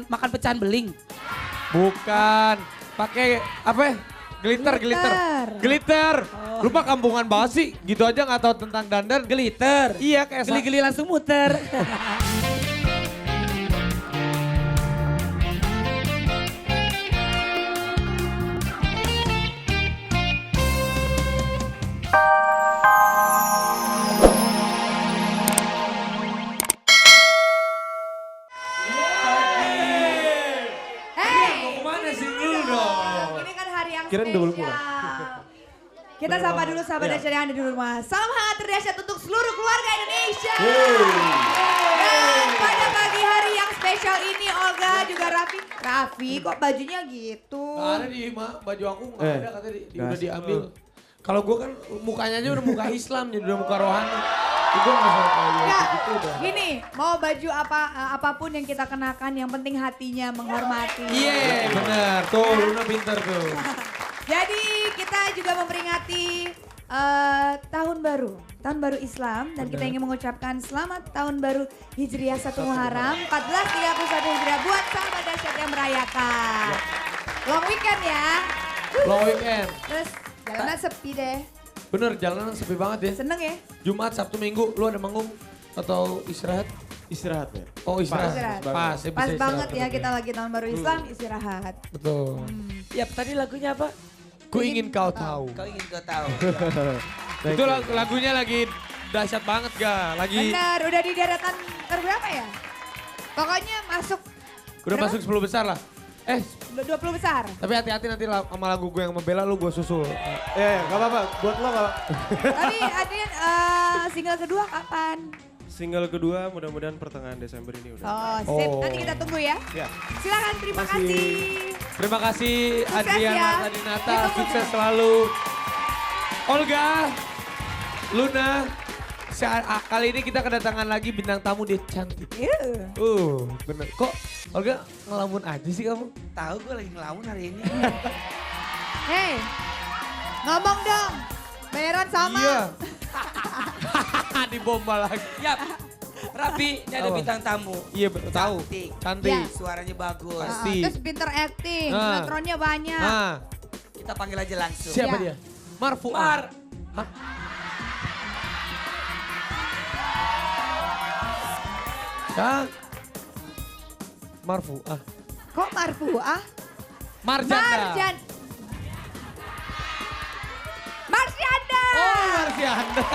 makan pecahan beling. Bukan. Pakai apa ya? Glitter. Lupa kampungan banget sih. Gitu aja gak tahu tentang dandan. Glitter. Iya kayak Geli-geli langsung muter. Mau kemana sih dulu dong? Ini kan hari yang Kirain double spesial. kurang. Kita sapa dulu sahabat dahsyat yang ada di rumah. Salam hangat terdahsyat untuk seluruh keluarga Indonesia. Dan pada pagi hari yang spesial ini Olga juga Raffi. Raffi kok bajunya gitu? Gak ada di baju aku gak ada katanya udah gas. diambil. Kalau gue kan mukanya aja udah muka Islam jadi udah muka rohani. Gue gak salah kayak Enggak, gitu udah. gini, mau baju apapun yang kita kenakan, yang penting hatinya menghormati. Iya bener, tuh Luna pinter tuh. Jadi kita juga memperingati tahun baru Islam dan kita ingin mengucapkan selamat tahun baru Hijriah 1 Muharram 1431 Hijriah buat sahabat dahsyat yang merayakan. Long weekend ya. Long weekend. Terus jalanan sepi deh. Bener jalanan sepi banget ya. Seneng ya? Jumat, Sabtu, Minggu lu ada manggung atau istirahat? Istirahat ya. Oh istirahat. Istirahat. Pas, ya bisa Pas istirahat banget ya tetap kita lagi tahun baru Islam istirahat. Betul. Ya tadi lagunya apa? Ku ingin kau tahu. Kau ingin kau tahu. Itu lagunya lagi dahsyat banget ga? Lagi Benar, udah di deretan terberapa ya? Pokoknya masuk udah berapa? masuk 10 besar lah. 20 besar. Tapi hati-hati nanti sama lagu gue yang membela lu gue susul. Ya, gak apa-apa. Buat lo gak Tapi Adrian single kedua kapan? Single kedua mudah-mudahan pertengahan Desember ini udah. Oh sip, Oh. nanti kita tunggu ya. Ya. Silakan, terima Makasih. kasih. Terima kasih Sukses Adriana ya. Adinata, Ditunggu sukses ya. selalu. Olga, Luna, kali ini kita kedatangan lagi bintang tamu dia cantik. Iya. Bener. Kok Olga ngelamun aja sih kamu? Tahu gue lagi ngelamun hari ini. Hei, ngomong dong. Bayaran sama. Iya. Dibomba lagi. Yap. Raffi, ini ada Apa? bintang tamu. Iya tahu. Cantik. Cantik. Ya. Suaranya bagus. Pasti. Terus pinter acting, Nah. sinetronnya banyak. Nah, Kita panggil aja langsung. siapa Ya. dia? Marfu. Mar. Hah? Ya. Marfu. Kok Marfuah? Marjanda. Marsyanda. Oh, Marjanda.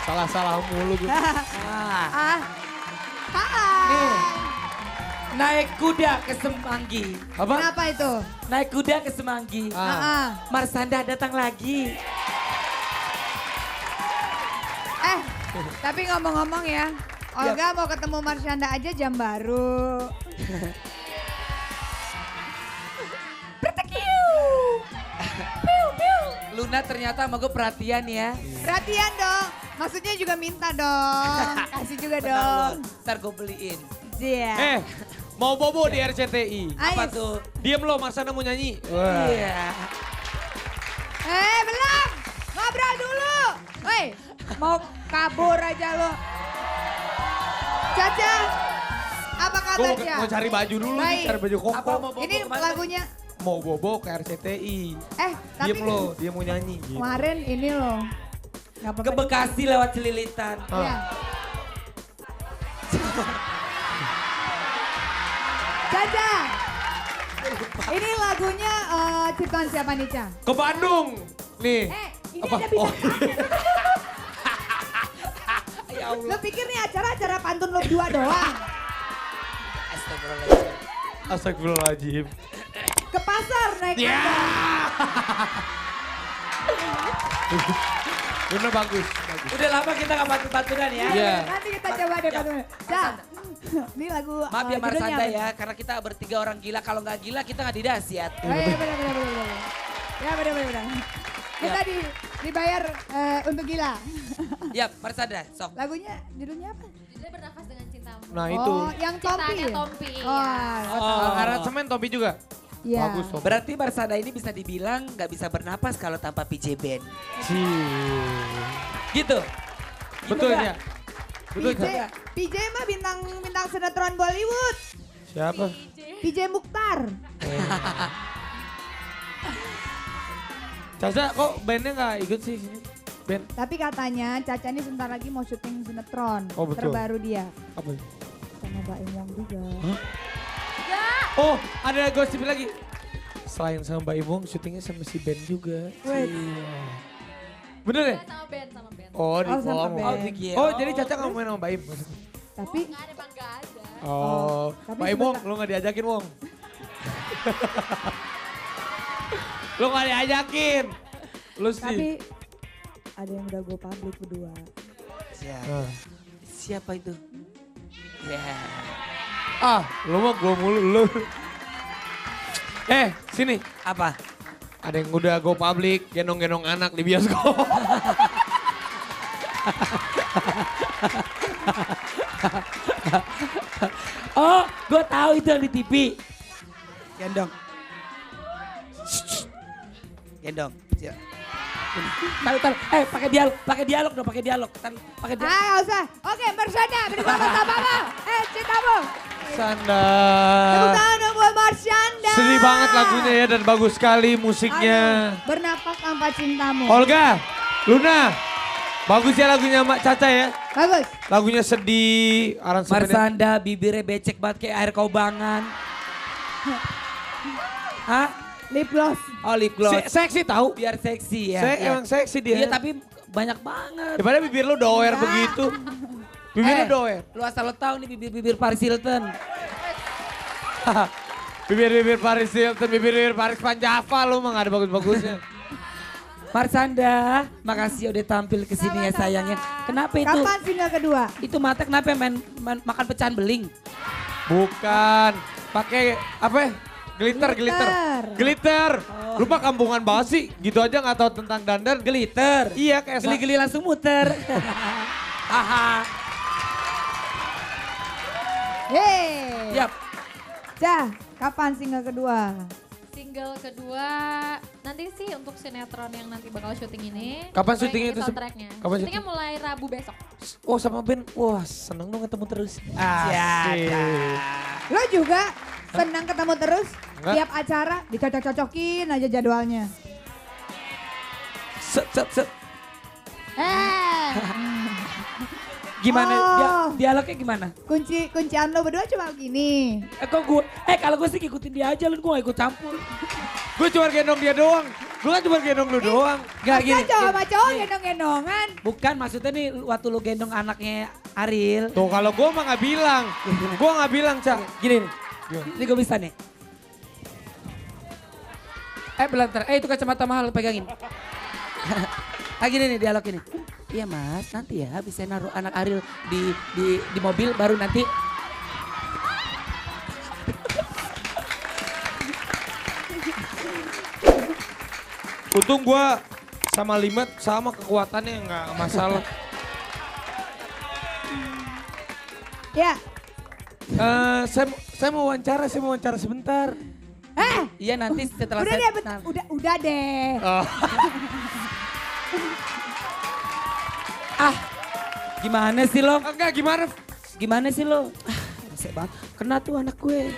Salah-salah mulu gue. Ah. Hai. Nih. Naik kuda ke Semanggi. Apa? Kenapa itu? Naik kuda ke Semanggi. Marsanda datang lagi. Tapi ngomong-ngomong ya, Olga mau ketemu Marsyanda aja jam baru. Luna ternyata sama gue perhatian ya. Perhatian dong, maksudnya juga minta dong. Kasih juga Bentar dong. lu, ntar gue beliin. Iya. Mau bobo di RCTI. Apa Ais. tuh? Diem lo, Marsana mau nyanyi. Wah. Iya. Belum. Ngobrol dulu. Woi, mau kabur aja lo. Caca, apa Gue kabarnya? mau cari baju dulu nih, Baik. cari baju koko. Apa mau bobo Ini kemana? lagunya, Mau bobo ke RCTI. tapi Diem lo, dia mau nyanyi. Gitu. kemarin ini loh. Gak apa-apa. Ke Bekasi lewat Celilitan. Ya. Caca, ini lagunya ciptaan siapa nih, Ca? Ke Bandung. Nih. Ini Apa? ada bisa. Ya Allah. Lo pikir nih acara pantun lo berdua doang? Astagfirullahaladzim. Astagfirullahaladzim. Ke pasar naik Ya. angkot. Bener bagus. Udah lama kita gak pantun-pantunan ya. Iya. Nanti kita coba deh Ya. pantun. Ca, ini lagu Maaf ya judulnya Marsanda apa? ya, karena kita bertiga orang gila. Kalau nggak gila kita nggak didahsyat. Oh iya benar. Ya benar. Kita dibayar untuk gila. Ya Marsanda, sok. Lagunya judulnya apa? Judulnya Bernafas dengan Cintamu. Nah itu. Oh, yang Tompi. Ciptaannya ya? Tompi, Oh, Aransemen Tompi juga. iya. Bagus Tompi. Berarti Marsanda ini bisa dibilang nggak bisa bernapas kalau tanpa PJ Band. Gitu. Betul nggak? ya. Betul PJ, ya. PJ mah bintang sinetron Bollywood. Siapa? PJ Mukhtar. Caca kok bandnya gak ikut sih sini? Band. Tapi katanya Caca ini sebentar lagi mau syuting sinetron Oh, betul. terbaru dia. Apa? Sama Mbak Imong juga. Oh, ada gosip lagi. Selain sama Mbak Imong, syutingnya sama si Ben juga. Wait. Bener ya? Sama band. Oh, di sama Kom. Ben. Oh, jadi Caca gak main sama Mbak Im? maksudnya? Tapi Nggak ada bang, nggak ada. Oh, tapi Mbak Imong, sebentar. lu gak diajakin, Wong? Lu gak diajakin. Lu sih. tapi ada yang udah go public berdua. Nah. Siapa itu? Ya. Ah, lu mah gua mulu, lu. Sini. Apa? Ada yang udah go public, gendong-gendong anak di bioskop. Oh, gue tahu itu yang di TV. Gendong. Gendong. Tahu. Pakai dialog dong, pakai dialog. Pakai dialog. Gak usah. Oke, Marsyanda, beri tepuk tangan Mama. Cintamu. Sanda. Tepuk tangan dong buat Marsyanda. Sedih banget lagunya ya dan bagus sekali musiknya. Aduh, bernapas tanpa cintamu. Olga, Luna. Bagus ya lagunya Mak Caca ya. Bagus. Lagunya sedih, aransemennya. Marsanda bibirnya becek banget kayak air kaubangan. Hah? Lip gloss. Oh lip gloss. Seksi tahu. Biar seksi ya. Emang seksi dia. Iya tapi banyak banget. Daripada bibir lu doer begitu. Bibir lu doer. Lu asal lo tahu nih bibir-bibir Paris Hilton. Bibir-bibir Paris Hilton, bibir-bibir Paris Panjava lu mah gak ada bagus-bagusnya. Marsanda, makasih udah tampil ke sini ya sayangnya. Kenapa itu? Kapan single kedua? Itu mata kenapa main makan pecahan beling? Bukan, pakai apa ya? Glitter. Glitter. Lu mah kampungan banget sih, gitu aja gak tahu tentang dandan. Glitter. Iya kayak Geli-geli langsung muter. Haha. Yeay. Yap. Cah, kapan single kedua? Single kedua nanti sih untuk sinetron yang nanti bakal syuting ini. Kapan Mulai syutingnya ini itu? soundtracknya. Kapan Syutingnya mulai Rabu besok. Oh sama Ben, wah seneng dong ketemu terus. Lo juga senang ketemu terus? Enggak. Tiap acara dicocok-cocokin aja jadwalnya. Set. Gimana? Oh. Dialognya gimana? Kuncian lo berdua cuma gini. Kalau gue sih ngikutin dia aja, lu gue gak ikut campur. Gue cuma gendong dia doang. Gue kan cuma gendong lu doang. Gak Masa cowok sama cowok gendong-gendongan. Bukan maksudnya nih waktu lu gendong anaknya Ariel. Tuh kalau gue mah gak bilang. Gue gak bilang, Cak. Gini nih. Ini gue bisa nih. Belantar. Itu kacamata mahal pegangin. Gini nih dialog ini. Iya mas, nanti ya bisa naruh anak Ariel di mobil baru nanti. Untung gue sama Limat sama kekuatannya gak masalah. Ya. Saya mau wawancara sebentar. Iya nanti setelah Udah saya. deh, udah deh. Gimana sih lo? Enggak gimana? Gimana sih lo? Resek banget. Kena tuh anak gue.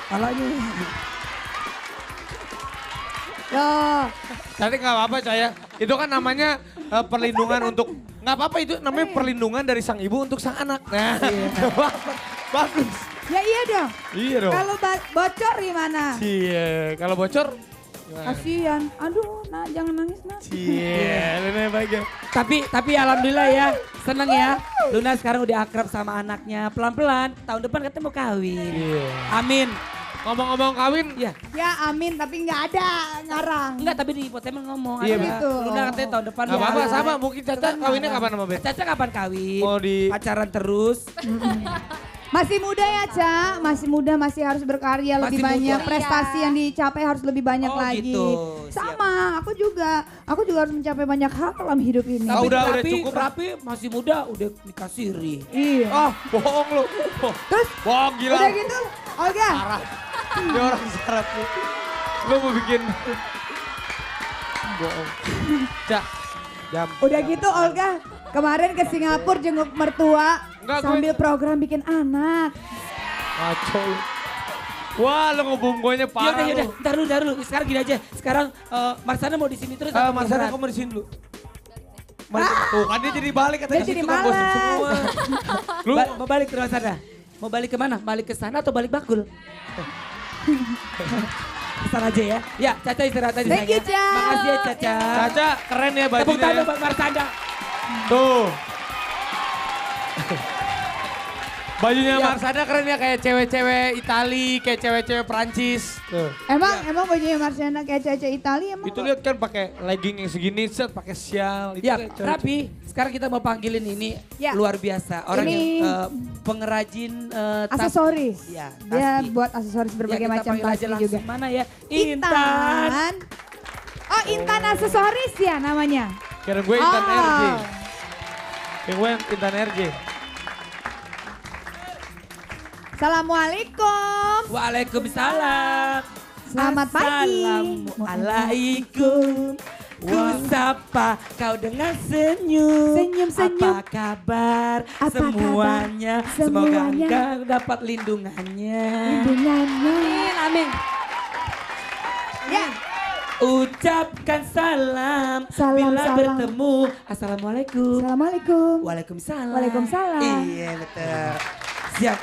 Palanya. Loh, Tapi gak apa-apa Caya. Itu kan namanya perlindungan untuk. Gak apa-apa itu namanya perlindungan dari sang ibu untuk sang anak. Nah, bagus. ya iya dong. Iya dong. Kalau bocor gimana? Cie, kalau bocor. gimana? Kasian. Aduh, nak jangan nangis, nak. Cie, Luna baik ya. Tapi alhamdulillah ya, seneng ya. Luna sekarang udah akrab sama anaknya. Pelan-pelan, tahun depan katanya mau kawin. Iya. Amin. Ngomong-ngomong kawin, Iya. Ya amin, tapi nggak ada ngarang. Enggak, tapi di Potemel ngomong. Iya, ada. betul. Luna katanya tahun depan gak mau apa-apa kawin. sama. Mungkin Caca kawinnya kapan sama Ben? Caca kapan kawin? Mau di- Pacaran terus. Masih muda ya, Ca. Masih muda, masih harus berkarya lebih Masih banyak. muda. Prestasi yang dicapai harus lebih banyak Oh, lagi. gitu. Siap. Sama, aku juga. Aku juga harus mencapai banyak hal dalam hidup ini. Ah, udah Rapi, cukup. Rapi masih muda, udah nikah siri. Iya. Ah, bohong lu. Terus Bohong gila. udah gitu, Olga. Parah. Dia orang syarat lu. Lu mau bikin. Bohong. Cak, jam. Udah gitu Olga. Kemarin ke Singapura jenguk mertua Enggak, gue- sambil program bikin anak. Ngaco lu. Wah, lo ngebombonya parah. Yaudah, ntar dulu. Sekarang gini aja. Sekarang Marsana mau di sini terus. atau mau Marsana istirahat? kamu di sini dulu. Tuh kan dia jadi balik katanya Dia jadi situ kan bosan malas. semua. Lu Mau balik ke Marsana? Mau balik kemana? Balik ke sana atau balik bakul? Kesana aja ya. Ya, Caca istirahat aja. Thank you, sayang. Ca. Makasih ya, Caca. Caca keren ya Tepuk bajunya tangan ya. buat Marsana. Tuh. Bajunya Ya. Marsana keren ya kayak cewek-cewek Itali, kayak cewek-cewek Prancis. Tuh. Emang bajunya Marciana kayak cewek Italia emang? Itu lihat kan pakai legging yang segini, set pakai sial. Itu Ya, kayak cewek- Rapi. Sekarang kita mau panggilin ini Ya. luar biasa. Orang Ini- yang pengrajin tas. Aksesoris. Iya, Dia tasbih. buat aksesoris berbagai Ya, kita macam panggil aja tasbih langsung. juga. Mana ya? Intan. Oh, Intan aksesoris ya namanya. Kira gue Intan Oh. RJ. Kira gue Intan RJ. Assalamualaikum. Waalaikumsalam. Selamat pagi. Assalamualaikum. Ku sapa kau dengan senyum. Senyum-senyum. Apa kabar Apa semuanya? kabar Semoga semuanya? engkau dapat lindungannya. Lindungannya. Amin. Ya. Ucapkan salam, Salam, bila salam. bertemu. Assalamualaikum. Assalamualaikum. Waalaikumsalam. Waalaikumsalam. Iya betul. Siap.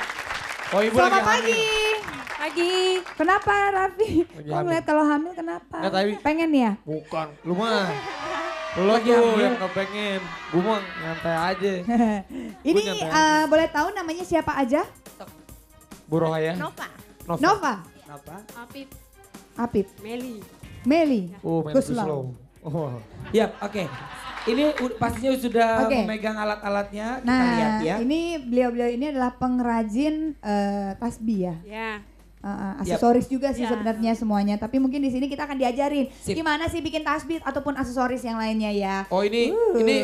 Oh ibu Selamat lagi pagi. hamil. Pagi. Kenapa Raffi? Lagi Kok hamil. ngeliat kalau hamil kenapa? Nggak, tapi- Pengen ya? Bukan, lu mah. Lo Lagi tuh hamil. yang kepengen. Gue mah nyantai aja. Ini nyantai aja. boleh tahu namanya siapa aja? Bu Rohaya. Nova. Nova, Kenapa? Apip. Apip, Meli. Meli, Oh, main Guslow. slow. Oh. Ya, oke. Ini pastinya sudah Oke. memegang alat-alatnya. Kita Nah, lihat ya. ini beliau-beliau ini adalah pengrajin tasbih ya. Ya. Aksesoris juga sih Ya. sebenarnya semuanya, tapi mungkin di sini kita akan diajarin Sip. gimana sih bikin tasbih ataupun aksesoris yang lainnya ya. Oh ini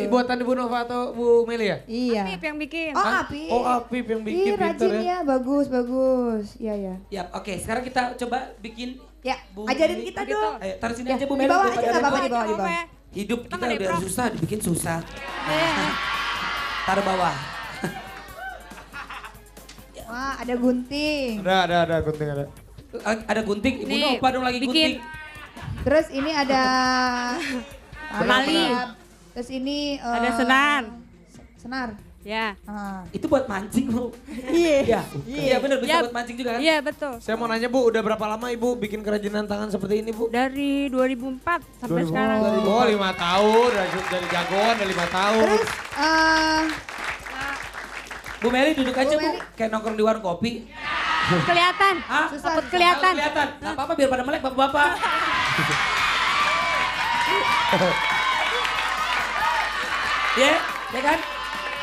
buatan Ibu Nova atau Bu Meli ya? Iya. Apip yang bikin. Oh, Hah? Apip. Oh Apip yang bikin Ih, pinter rajin ya. ya, bagus, bagus. Iya, ya. Ya, oke. Sekarang kita coba bikin Ya, Bu ajarin Meli. kita Oke, dong. Ayo, taruh sini Ya, aja Bu di Meli. bawah daripada aja nggak apa-apa, repot. di bawah, di bawah. Hidup Kita kita nggak udah deprok. susah, dibikin susah. Iya. Taruh bawah. Wah, ada gunting. Ada gunting ada. Ada gunting, Ibu Nih, Nova dong lagi bikin. gunting. Terus ini ada Tali. Terus ini Ada senar. Senar. Ya. Ah. Itu buat mancing, Bu. Iya. Iya, benar bisa Ya. buat mancing juga kan? Iya betul. Saya mau nanya Bu, udah berapa lama Ibu bikin kerajinan tangan seperti ini Bu? Dari 2004 sampai 2004. sekarang. Oh 5 tahun, dari jagoan dari 5 tahun. Terus Bu Meli duduk aja, Bu Bu. Meli. Kayak nongkrong di warung kopi. Kelihatan. Hah? Takut kelihatan. Kelihatan. Gak apa-apa biar pada melek bapak-bapak. Ya kan?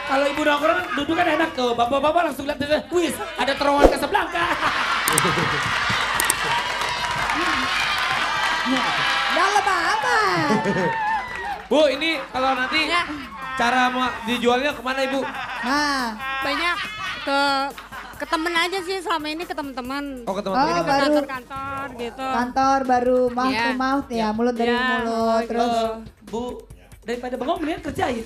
Kalau ibu nongkrong duduk kan enak tuh. Bapak-bapak langsung lihat, wis ada terowongan Casablanca. dalam apa? Bu ini kalau nanti Ya. cara dijualnya kemana Ibu? Nah, Banyak ke temen aja sih selama ini ke teman-teman. Oh ke Oh, teman-teman. Ke baru. kantor-kantor gitu. kantor baru mouth Iya. to mouth ya, mulut dari Iya, mulut. gitu. Terus Bu, daripada bengong mendingan kerjain.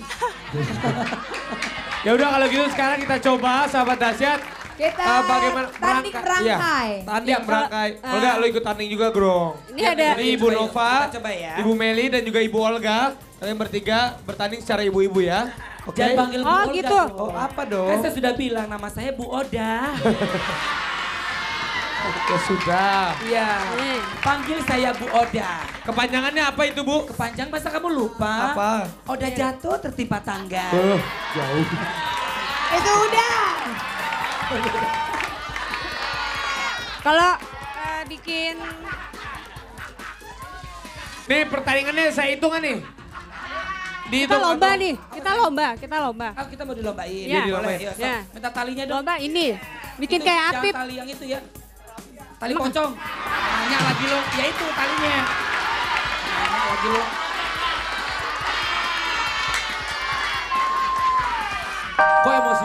Ya udah kalau gitu sekarang kita coba sahabat dahsyat. kita Bagaimana tanding merangkai. Iya, tanding Ya, merangkai. Olga lo ikut tanding juga Grong. Ini ada Ini Ibu Coba yuk, Nova, kita coba ya. Ibu Meli dan juga Ibu Olga. Kalian bertiga bertanding secara ibu-ibu ya. Oke. Jangan panggil Bu Oh, Olga, gitu. Bu. Oh apa Kan dong? saya sudah bilang nama saya Bu Oda. Ya sudah. Iya. Nih. Panggil saya Bu Oda. Kepanjangannya apa itu Bu? Kepanjang masa kamu lupa? Apa? Oda jatuh tertimpa tangga. Jauh. Itu udah. Kalau bikin Nih pertandingannya saya hitungan nih. kita lomba nih, kita lomba. Ah, kita mau dilombain. Ya. Boleh, yuk, sok. Ya. Minta talinya dong. Lomba ini, bikin Itu, kayak jangan Apip. tali yang itu ya. Tali pocong. Nanya lagi lo. Ya itu talinya. Nanya lagi lo. Kok emosi?